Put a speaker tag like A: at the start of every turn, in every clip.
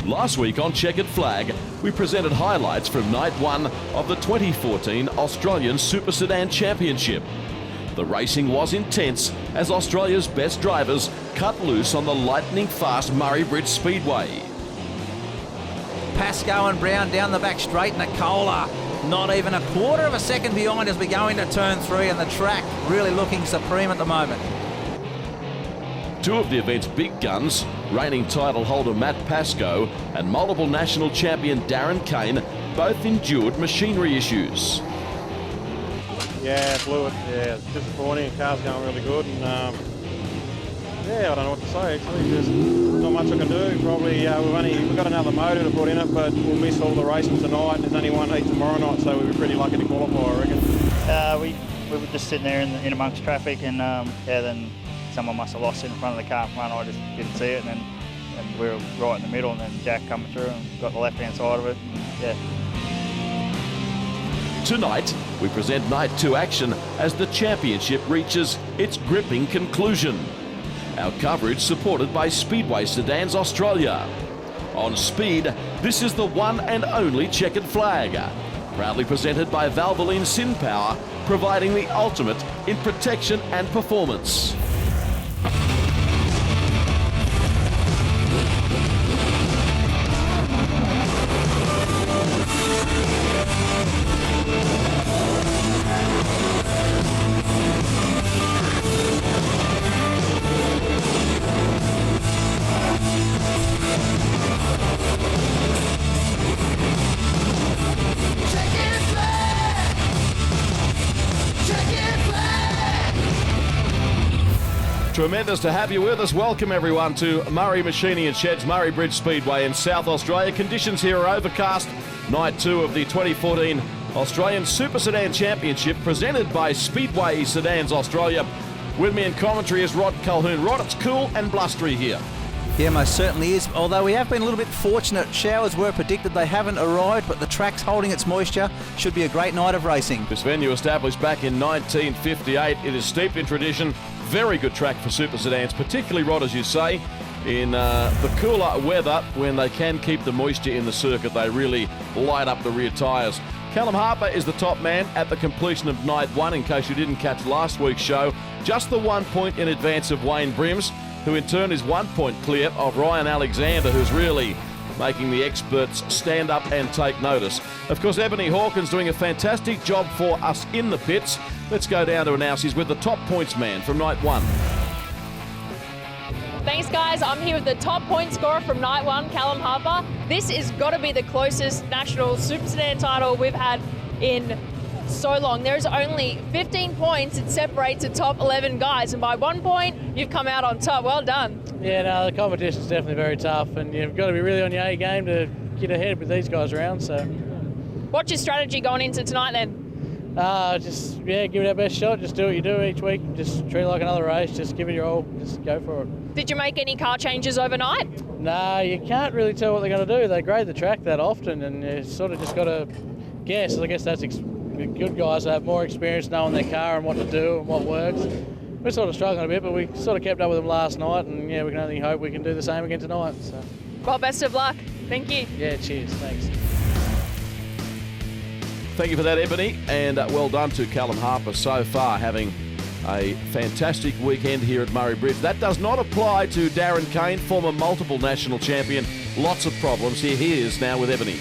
A: Last week on Checkered Flag, we presented highlights from night one of the 2014 Australian Super Sedan Championship. The racing was intense as Australia's best drivers cut loose on the lightning-fast Murray Bridge Speedway.
B: Pascoe and Brown down the back straight in the Cola. Not even a quarter of a second behind as we go into turn 3, and the track really looking supreme at the moment.
A: Two of the event's big guns, reigning title holder Matt Pascoe and multiple national champion Darren Kane, both endured machinery issues.
C: Yeah, blew it. Yeah, it's disappointing. The car's going really good, and yeah, I don't know what to say. Actually, there's not much I can do. Probably we've got another motor to put in it, but we'll miss all the racing tonight. There's only one heat tomorrow night, so we'll be pretty lucky to qualify, I reckon.
D: We were just sitting there in amongst traffic, and then someone must have lost it in front of the car in front. I just didn't see it, and we were right in the middle, and then Jack coming through and got the left-hand side of it. And,
A: Tonight, we present Night 2 action as the championship reaches its gripping conclusion. Our coverage supported by Speedway Sedans Australia. On Speed, this is the one and only Checkered Flag. Proudly presented by Valvoline Sin Power, providing the ultimate in protection and performance. Tremendous to have you with us. Welcome everyone to Murray Machining and Sheds, Murray Bridge Speedway in South Australia. Conditions here are overcast. Night 2 of the 2014 Australian Super Sedan Championship presented by Speedway Sedans Australia. With me in commentary is Rod Calhoun. Rod, it's cool and blustery here.
B: Yeah, most certainly is. Although we have been a little bit fortunate. Showers were predicted. They haven't arrived, but the track's holding its moisture. Should be a great night of racing.
A: This venue established back in 1958. It is steeped in tradition. Very good track for Super Sedans, particularly, Rod, as you say, in the cooler weather when they can keep the moisture in the circuit. They really light up the rear tyres. Callum Harper is the top man at the completion of night 1, in case you didn't catch last week's show. Just the 1 point in advance of Wayne Brims, who in turn is 1 point clear of Ryan Alexander, who's really making the experts stand up and take notice. Of course, Ebony Hawkins doing a fantastic job for us in the pits. Let's go down to analysis with the top points man from night 1.
E: Thanks, guys. I'm here with the top point scorer from night 1, Callum Harper. This has got to be the closest national Super Sedan title we've had in so long. There's only 15 points. It separates the top 11 guys, and by 1 point, you've come out on top. Well done.
F: Yeah, no, the competition's definitely very tough, and you've got to be really on your A game to get ahead with these guys around. So,
E: what's your strategy going into tonight then?
F: Just give it our best shot. Just do what you do each week. Just treat it like another race. Just give it your all. Just go for it.
E: Did you make any car changes overnight?
F: No, you can't really tell what they're going to do. They grade the track that often, and you sort of just got to guess. I guess that's good guys that have more experience knowing their car and what to do and what works. We're sort of struggling a bit, but we sort of kept up with them last night, and yeah, we can only hope we can do the same again tonight. So.
E: Well, best of luck. Thank you.
F: Yeah, cheers. Thanks.
A: Thank you for that, Ebony, and well done to Callum Harper so far, having a fantastic weekend here at Murray Bridge. That does not apply to Darren Kane, former multiple national champion. Lots of problems. Here he is now with Ebony.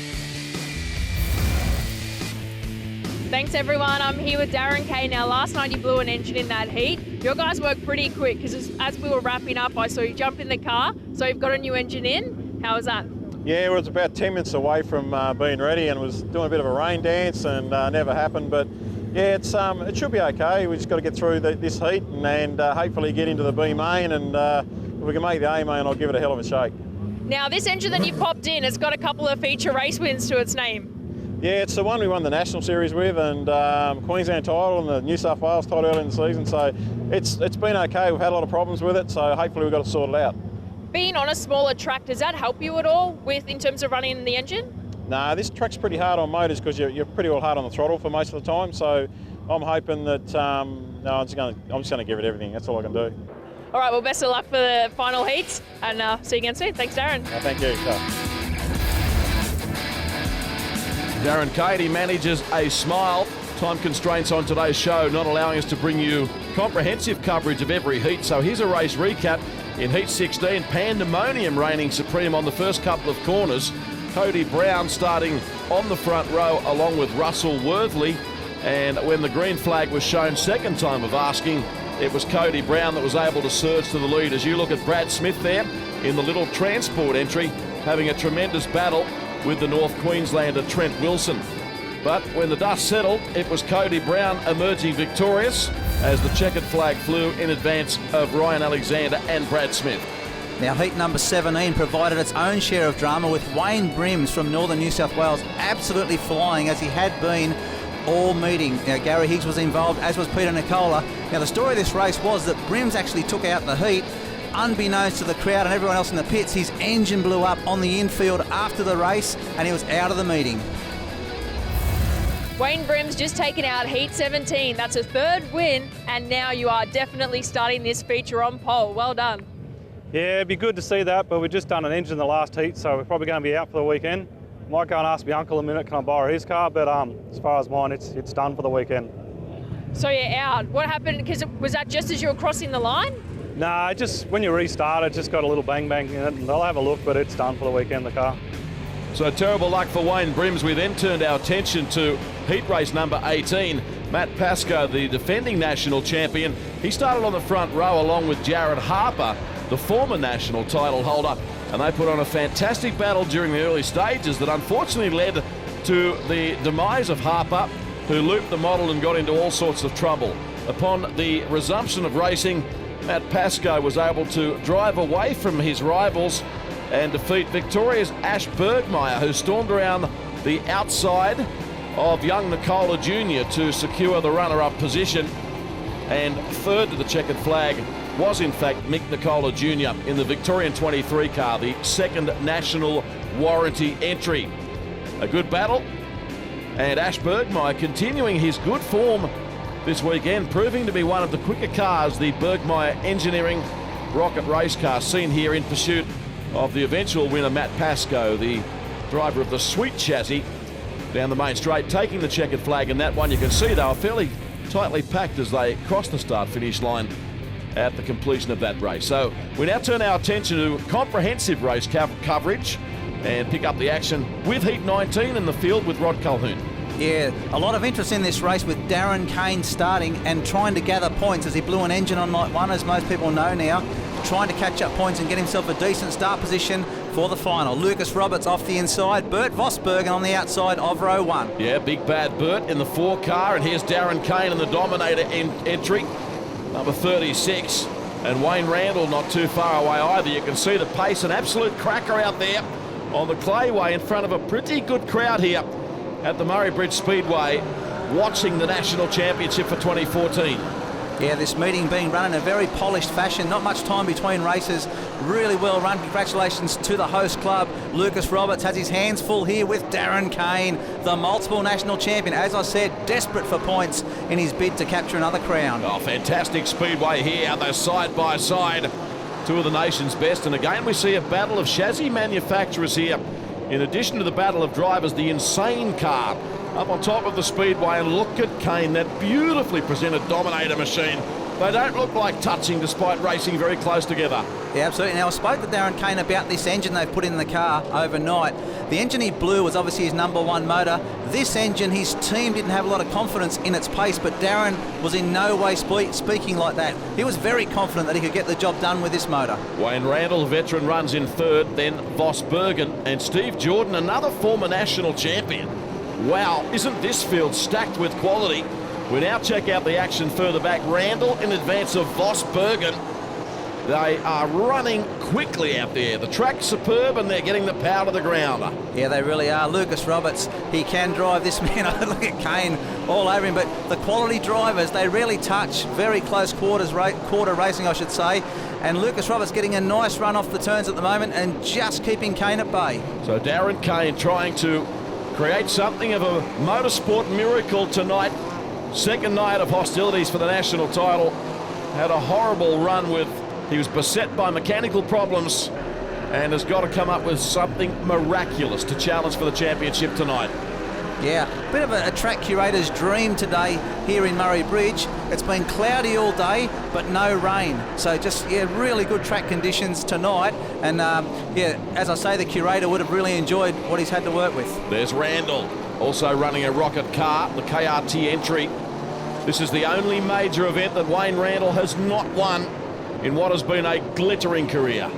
E: Thanks, everyone. I'm here with Darren Kane. Now, last night you blew an engine in that heat. Your guys worked pretty quick because as we were wrapping up, I saw you jump in the car. So you've got a new engine in. How was that?
C: Yeah, it was about 10 minutes away from being ready, and was doing a bit of a rain dance, and never happened. But yeah, it should be okay. We just got to get through this heat and hopefully get into the B main, and if we can make the A main, I'll give it a hell of a shake.
E: Now, this engine that you popped in has got a couple of feature race wins to its name.
C: Yeah, it's the one we won the National Series with, and Queensland title and the New South Wales title early in the season. So it's been okay. We've had a lot of problems with it, so hopefully we've got it sorted out.
E: Being on a smaller track, does that help you at all in terms of running the engine?
C: Nah, this track's pretty hard on motors because you're pretty well hard on the throttle for most of the time. So I'm hoping that I'm just going to give it everything. That's all I can do.
E: All right, well, best of luck for the final heats, and see you again soon. Thanks, Darren.
C: Thank you.
A: Darren Cady manages a smile. Time constraints on today's show not allowing us to bring you comprehensive coverage of every heat, so here's a race recap. In Heat 16, Pandemonium reigning supreme on the first couple of corners. Cody Brown starting on the front row along with Russell Worthley, and when the green flag was shown second time of asking, it was Cody Brown that was able to surge to the lead. As you look at Brad Smith there in the little transport entry, having a tremendous battle with the North Queenslander Trent Wilson. But when the dust settled, it was Cody Brown emerging victorious as the checkered flag flew in advance of Ryan Alexander and Brad Smith.
B: Now, heat number 17 provided its own share of drama with Wayne Brims from northern New South Wales absolutely flying as he had been all meeting. Now, Gary Higgs was involved, as was Peter Nicola. Now, the story of this race was that Brims actually took out the heat. Unbeknownst to the crowd and everyone else in the pits, his engine blew up on the infield after the race and he was out of the meeting.
E: Wayne Brims just taken out Heat 17. That's a third win, and now you are definitely starting this feature on pole. Well done.
C: Yeah, it'd be good to see that, but we've just done an engine in the last heat, so we're probably going to be out for the weekend. Might go and ask my uncle a minute, can I borrow his car? But as far as mine, it's done for the weekend.
E: So you're out. What happened? Because was that just as you were crossing the line?
C: Nah, just when you restart, it just got a little bang in it, and I'll have a look, but it's done for the weekend, the car.
A: So terrible luck for Wayne Brims. We then turned our attention to heat race number 18. Matt Pascoe, the defending national champion. He started on the front row along with Jared Harper, the former national title holder, and they put on a fantastic battle during the early stages that unfortunately led to the demise of Harper, who looped the model and got into all sorts of trouble. Upon the resumption of racing, Matt Pascoe was able to drive away from his rivals and defeat Victoria's Ash Bergmeyer, who stormed around the outside of young Nicola Jr. to secure the runner-up position. And third to the checkered flag was in fact Mick Nicola Jr. in the Victorian 23 car, the second national warranty entry. A good battle, and Ash Bergmeyer continuing his good form this weekend, proving to be one of the quicker cars, the Bergmeyer Engineering rocket race car, seen here in pursuit of the eventual winner Matt Pascoe, the driver of the Sweet chassis, down the main straight, taking the checkered flag. In that one you can see they were fairly tightly packed as they crossed the start-finish line at the completion of that race. So we now turn our attention to comprehensive race coverage and pick up the action with Heat 19 in the field with Rod Calhoun.
B: Yeah, a lot of interest in this race with Darren Kane starting and trying to gather points as he blew an engine on night one, as most people know now, trying to catch up points and get himself a decent start position for the final. Lucas Roberts off the inside, Bert Vosbergen on the outside of row one.
A: Yeah, big bad Bert in the 4 car, and here's Darren Kane in the Dominator entry, number 36. And Wayne Randall not too far away either. You can see the pace, an absolute cracker out there on the clayway in front of a pretty good crowd here at the Murray Bridge Speedway watching the National Championship for 2014.
B: Yeah, this meeting being run in a very polished fashion, not much time between races, really well run. Congratulations to the host club. Lucas Roberts has his hands full here with Darren Kane, the multiple national champion. As I said, desperate for points in his bid to capture another crown.
A: Oh, fantastic speedway here. They're side by side, two of the nation's best. And again, we see a battle of chassis manufacturers here. In addition to the battle of drivers, the insane car up on top of the speedway, and look at Kane, that beautifully presented Dominator machine. They don't look like touching despite racing very close together.
B: Yeah, absolutely. Now, I spoke to Darren Kane about this engine they've put in the car overnight. The engine he blew was obviously his #1 motor. This engine, his team didn't have a lot of confidence in its pace, but Darren was in no way speaking like that. He was very confident that he could get the job done with this motor.
A: Wayne Randall, veteran, runs in third, then Vosbergen, and Steve Jordan, another former national champion. Wow, isn't this field stacked with quality? We now check out the action further back. Randall in advance of Vosbergen. They are running quickly out there. The track's superb and they're getting the power to the ground.
B: Yeah, they really are. Lucas Roberts, he can drive this man. Look at Kane all over him. But the quality drivers, they really touch. Very close quarter racing, I should say. And Lucas Roberts getting a nice run off the turns at the moment and just keeping Kane at bay.
A: So Darren Kane trying to create something of a motorsport miracle tonight. Second night of hostilities for the national title. Had a horrible run with, he was beset by mechanical problems and has got to come up with something miraculous to challenge for the championship tonight.
B: Yeah, bit of a track curator's dream today here in Murray Bridge. It's been cloudy all day, but no rain. So just, yeah, really good track conditions tonight. And yeah, as I say, the curator would have really enjoyed what he's had to work with.
A: There's Randall, also running a rocket car, the KRT entry. This is the only major event that Wayne Randall has not won in what has been a glittering career.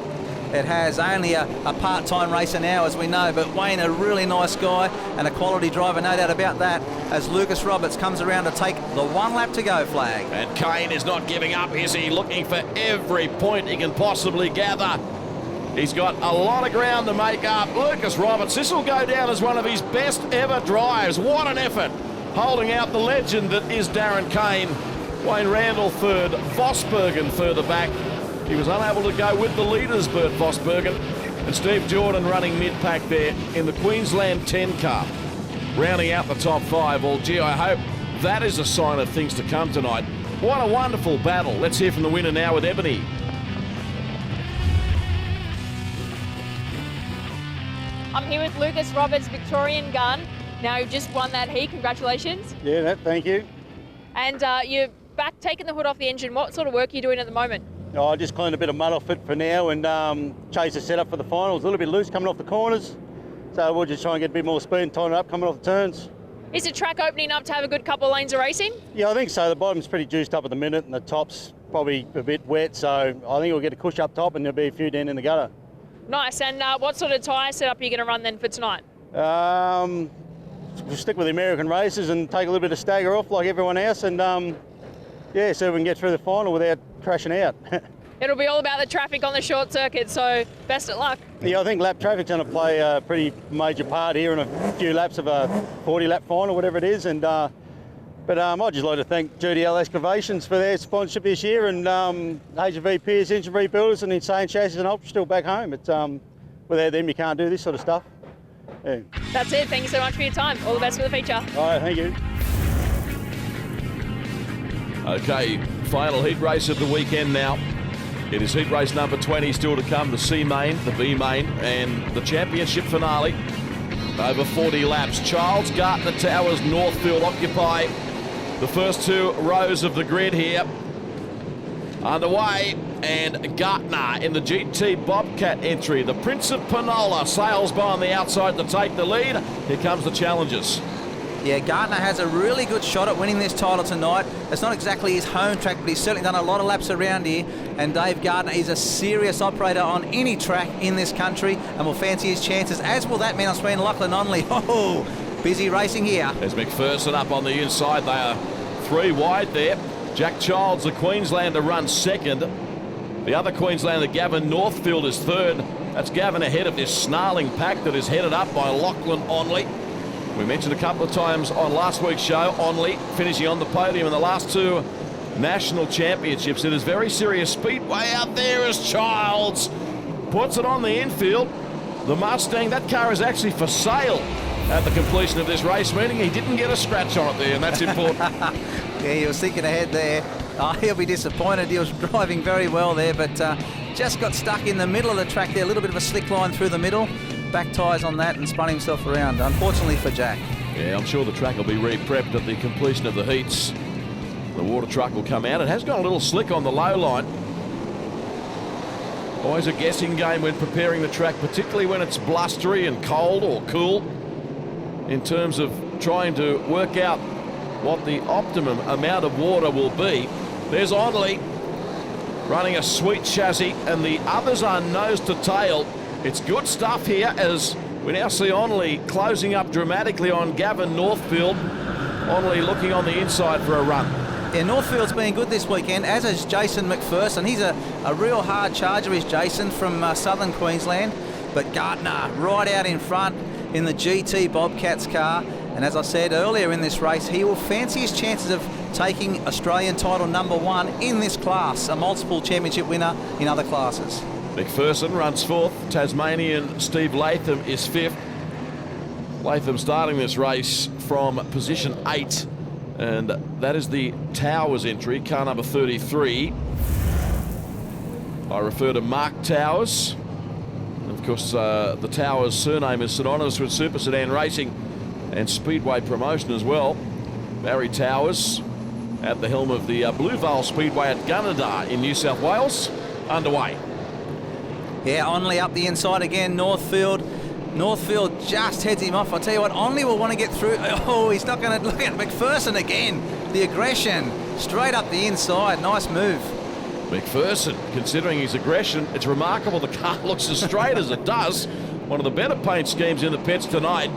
B: It has, only a part-time racer now, as we know, but Wayne, a really nice guy and a quality driver, no doubt about that, as Lucas Roberts comes around to take the 1 lap to go flag.
A: And Kane is not giving up, is he? Looking for every point he can possibly gather. He's got a lot of ground to make up. Lucas Roberts, this will go down as one of his best ever drives. What an effort, holding out the legend that is Darren Kane. Wayne Randall third, Vosbergen further back. He was unable to go with the leaders, Bert Vosbergen. And Steve Jordan running mid-pack there in the Queensland 10 car. Rounding out the top 5. Well, gee, I hope that is a sign of things to come tonight. What a wonderful battle. Let's hear from the winner now with Ebony.
E: I'm here with Lucas Roberts, Victorian gun. Now you've just won that heat. Congratulations.
C: Yeah, thank you.
E: And you're back taking the hood off the engine. What sort of work are you doing at the moment?
C: Oh, I just cleaned a bit of mud off it for now and changed the setup for the finals. A little bit loose coming off the corners. So we'll just try and get a bit more speed and tighten it up coming off the turns.
E: Is the track opening up to have a good couple of lanes of racing?
C: Yeah, I think so. The bottom's pretty juiced up at the minute and the top's probably a bit wet. So I think we'll get a push up top and there'll be a few down in the gutter.
E: Nice. And what sort of tyre setup are you going to run then for tonight?
C: We'll stick with the American races and take a little bit of stagger off like everyone else and yeah, so we can get through the final without crashing out.
E: It'll be all about the traffic on the short circuit, so best of luck.
C: Yeah, I think lap traffic's going to play a pretty major part here in a few laps of a 40-lap final, whatever it is. And but I'd just like to thank GDL Excavations for their sponsorship this year, and HV Pierce Engine Rebuilders and Insane Chassis and Ultra still back home. It's without them, you can't do this sort of stuff. Yeah.
E: That's it. Thank you so much for your time. All the best for the feature.
C: All right, thank you.
A: Okay, final heat race of the weekend now. It is heat race number 20 still to come, the C main, the B main, and the championship finale. Over 40 laps. Charles, Gartner, Towers, Northfield occupy the first 2 rows of the grid here. Underway, and Gartner in the GT Bobcat entry. The Prince of Panola sails by on the outside to take the lead. Here comes the challengers.
B: Yeah, Gartner has a really good shot at winning this title tonight. It's not exactly his home track, but he's certainly done a lot of laps around here. And Dave Gartner is a serious operator on any track in this country and will fancy his chances, as will that man on screen, Lachlan Onley. Oh, busy racing here.
A: There's McPherson up on the inside. They are 3 wide there. Jack Childs, the Queenslander, runs second. The other Queenslander, Gavin Northfield, is third. That's Gavin ahead of this snarling pack that is headed up by Lachlan Onley. We mentioned a couple of times on last week's show, Onley finishing on the podium in the last 2 national championships. It is very serious speedway out there as Childs puts it on the infield. The Mustang, that car is actually for sale at the completion of this race, meaning he didn't get a scratch on it there, and that's important.
B: Yeah, he was thinking ahead there. Oh, he'll be disappointed. He was driving very well there, but just got stuck in the middle of the track there. A little bit of a slick line through the middle. Back tyres on that and spun himself around, unfortunately for Jack.
A: Yeah, I'm sure the track will be re-prepped at the completion of the heats. The water truck will come out. It has got a little slick on the low line. Always a guessing game when preparing the track, particularly when it's blustery and cold or cool, in terms of trying to work out what the optimum amount of water will be. There's Onley running a sweet chassis, and the others are nose to tail. It's good stuff here as we now see Onley closing up dramatically on Gavin Northfield. Onley looking on the inside for a run.
B: Yeah, Northfield's been good this weekend, as is Jason McPherson. He's a real hard charger, is Jason, from southern Queensland. But Gartner right out in front in the GT Bobcats car. And as I said earlier in this race, he will fancy his chances of taking Australian title number 1 in this class, a multiple championship winner in other classes.
A: McPherson runs 4th. Tasmanian Steve Latham is 5th. Latham starting this race from position 8, and that is the Towers entry, car number 33. I refer to Mark Towers. And of course, the Towers surname is synonymous with Super Sedan racing, and Speedway promotion as well. Barry Towers at the helm of the Blue Vale Speedway at Gunnedah in New South Wales, underway.
B: Yeah, Onley up the inside again, Northfield. Northfield just heads him off. I'll tell you what, Onley will want to get through. Oh, he's not going to look at McPherson again. The aggression, straight up the inside. Nice move.
A: McPherson, considering his aggression, it's remarkable the car looks as straight as it does. One of the better paint schemes in the pits tonight.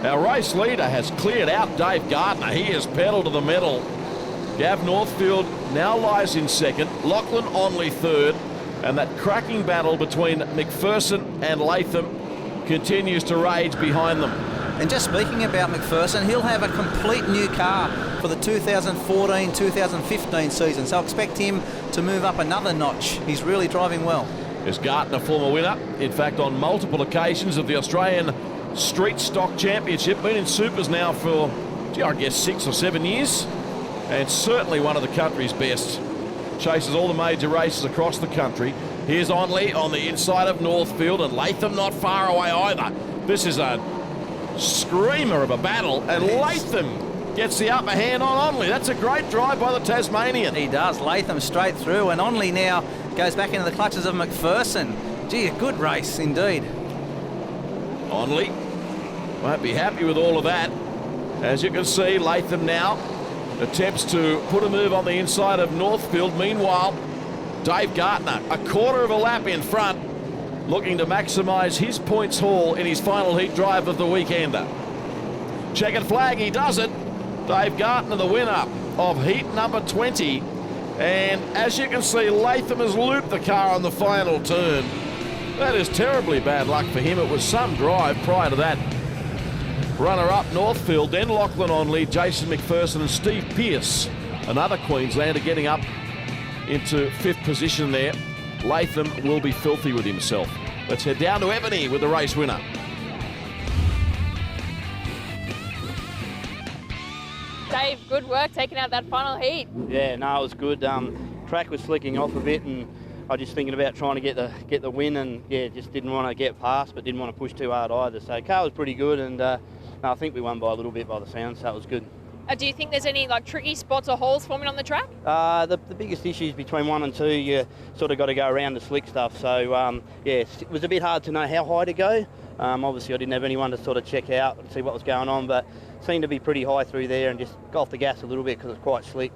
A: Our race leader has cleared out Dave Gardner. He has pedalled to the metal. Gav Northfield now lies in second. Lachlan Onley third. And that cracking battle between McPherson and Latham continues to rage behind them.
B: And just speaking about McPherson, he'll have a complete new car for the 2014-2015 season. So expect him to move up another notch. He's really driving well.
A: Is Gardner former winner? In fact, on multiple occasions of the Australian Street Stock Championship. Been in Supers now for, I guess, 6 or 7 years. And certainly one of the country's best. Chases all the major races across the country. Here's Onley on the inside of Northfield, and Latham not far away either. This is a screamer of a battle, and Latham gets the upper hand on Onley. That's a great drive by the Tasmanian.
B: He does. Latham straight through, and Onley now goes back into the clutches of McPherson. Gee, a good race indeed.
A: Onley won't be happy with all of that. As you can see, Latham now attempts to put a move on the inside of Northfield. Meanwhile, Dave Gardner, a quarter of a lap in front, looking to maximise his points haul in his final heat drive of the weekender. Checkered flag, he does it. Dave Gardner, the winner of heat number 20. And as you can see, Latham has looped the car on the final turn. That is terribly bad luck for him. It was some drive prior to that. Runner-up Northfield, then Lachlan Onley, Jason McPherson and Steve Pearce, another Queenslander, getting up into 5th position there. Latham will be filthy with himself. Let's head down to Ebony with the race winner.
E: Dave, good work taking out that final heat.
G: Yeah, no, it was good. Track was slicking off a bit, and I was just thinking about trying to get the win, and yeah, just didn't want to get past, but didn't want to push too hard either. So car was pretty good, and no, I think we won by a little bit by the sound, so it was good.
E: Do you think there's any tricky spots or holes forming on the track?
G: The biggest issues between 1 and 2, you sort of got to go around the slick stuff. So yeah, it was a bit hard to know how high to go. Obviously, I didn't have anyone to sort of check out and see what was going on, but seemed to be pretty high through there, and just go off the gas a little bit because it's quite slick.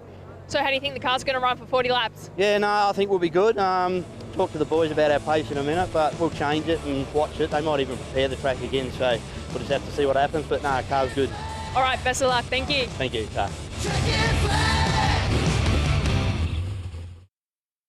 E: So how do you think the car's going to run for 40 laps?
G: Yeah, no, I think we'll be good. Talk to the boys about our pace in a minute, but we'll change it and watch it. They might even prepare the track again, so we'll just have to see what happens. But no, car's good.
E: All right, best of luck. Thank you.
G: Thank you. Ta.
H: Check it flag.